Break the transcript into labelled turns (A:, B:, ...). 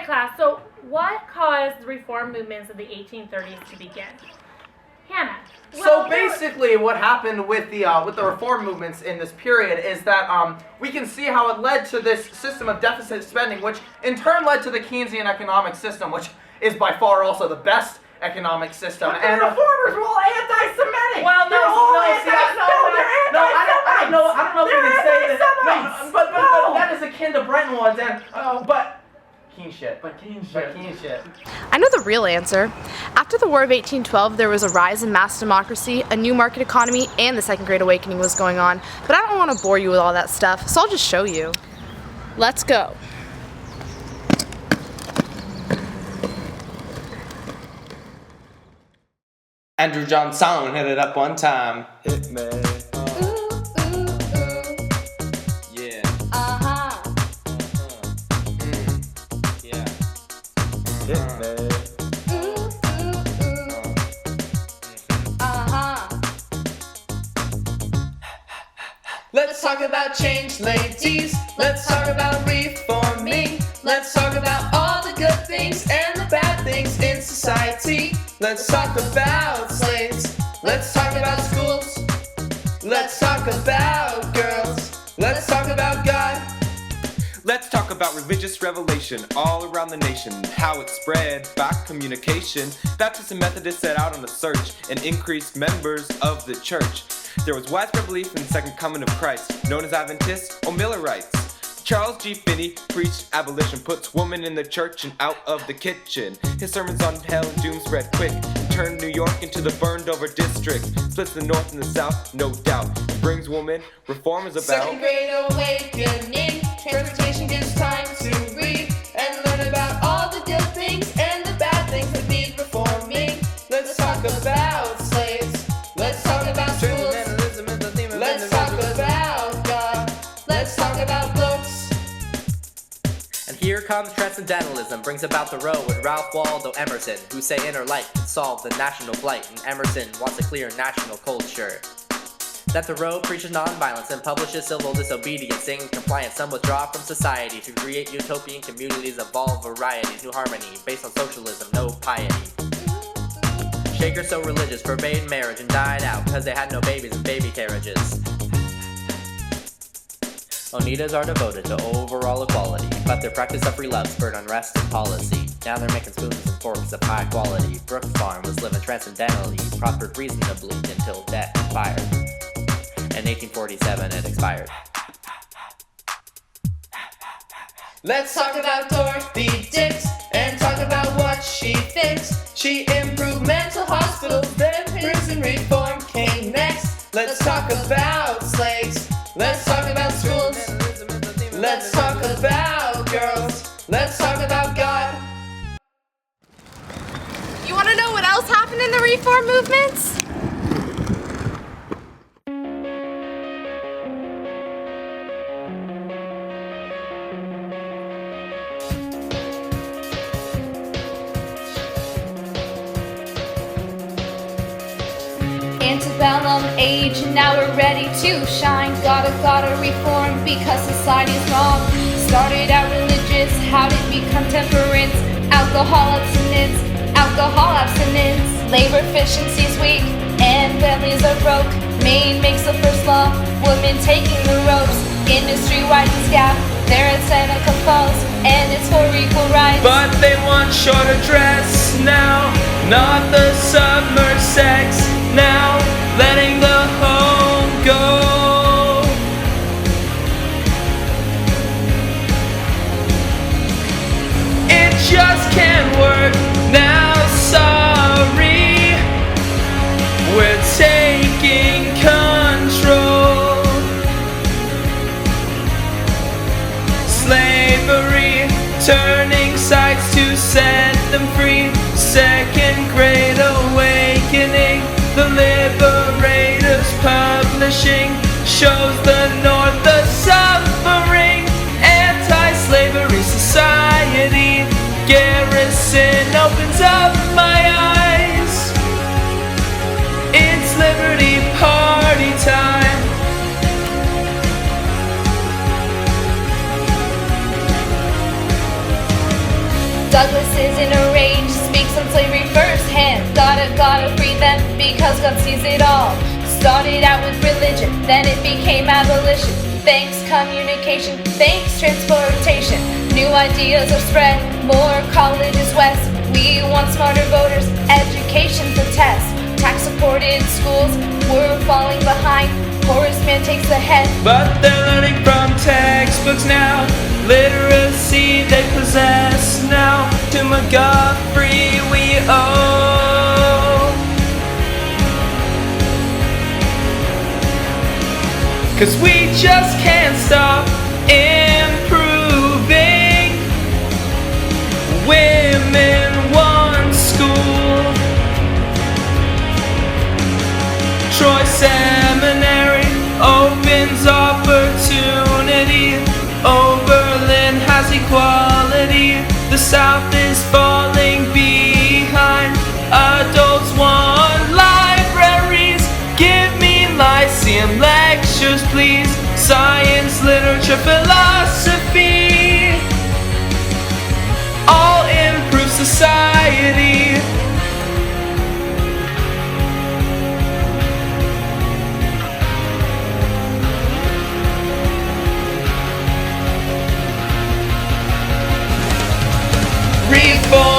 A: class, so what caused the reform movements of the 1830s to begin? Hannah.
B: So basically what happened with the reform movements in this period is that we can see how it led to this system of deficit spending, which in turn led to the Keynesian economic system, which is by far also the best economic system.
C: But the reformers were all anti-Semitic.
B: Well,
C: they're all anti-Semitic.
B: I don't know if you can say that. But that is akin to Bretton Woods, and but Keyn shit.
D: I know the real answer. After the War of 1812, there was a rise in mass democracy, a new market economy, and the Second Great Awakening was going on. But I don't want to bore you with all that stuff, so I'll just show you. Let's go.
E: Andrew Johnson hit it up one time. Hit me. Yeah. Yeah. Hit me. Let's talk about change, ladies. Let's talk about reforming. Let's talk about all the good things and the bad things in society. Let's talk about slaves. Let's talk about schools. Let's talk about girls. Let's talk about God. Let's talk about religious revelation all around the nation, how it spread by communication. Baptists and Methodists set out on a search and increased members of the church. There was widespread belief in the second coming of Christ, known as Adventists or Millerites. Charles G. Finney preached abolition, puts woman in the church and out of the kitchen. His sermons on hell and doom spread quick, turned New York into the burned over district. Splits the north and the south, no doubt. Brings woman, reform is about
F: Second Great Awakening. Transportation gives time to read and learn about all the good things and the bad things that need reforming. Let's talk about slaves. Let's talk about schools. Let's talk about God. Let's talk about books.
G: And here comes transcendentalism, brings about the row with Ralph Waldo Emerson, who say inner light can solve the national blight, and Emerson wants a clear national culture. That the row preaches nonviolence and publishes civil disobedience, in compliance some withdraw from society to create utopian communities of all varieties, new harmony based on socialism, no piety. Shakers so religious forbade marriage and died out because they had no babies in baby carriages. Oneidas are devoted to overall equality, but their practice of free love spurred unrest and policy. Now they're making spoons and forks of high quality. Brook Farm was living transcendentally, prospered reasonably until debt expired. In 1847 it expired.
F: Let's talk about Dorothy Dix and talk about what she fixed. She improved mental hospitals, then prison reform came next. Let's talk about slaves. Let's talk about schools. Let's talk about girls. Let's talk about God.
D: You want to know what else happened in the reform movements?
H: Antebellum age, and now we're ready to shine. Gotta reform because society's wrong. Started out religious, how did it become temperance? Alcohol abstinence. Labor efficiency's weak, and families are broke. Maine makes the first law, women taking the ropes. Industry widens gap, they're at Seneca Falls, and it's for equal rights.
E: But they want shorter dress now, not the summer sex now, letting the home go. It just can't work now, sorry. We're taking control. Slavery, turning sides to set them free. Second Great Awakening, the Liberators publishing, shows the North the suffering. Anti-slavery society, Garrison opens up my eyes. It's Liberty Party time.
H: Douglas is in a rage, speaks on slavery firsthand. Gotta free them because God sees it all. Started out with religion, then it became abolition. Thanks communication, thanks transportation. New ideas are spread, more colleges west. We want smarter voters, education for tests. Tax-supported schools, we're falling behind. Poorest man takes the head.
E: But they're learning from textbooks now. Literacy they possess now. To McGuffrey we owe. Cause we just can't stop improving. Women want school. Troy Seminary opens opportunity. Oberlin has equality. The South is falling behind. Adults want libraries. Give me Lyceum lectures, please. Science, literature, philosophy. All improve society. Reform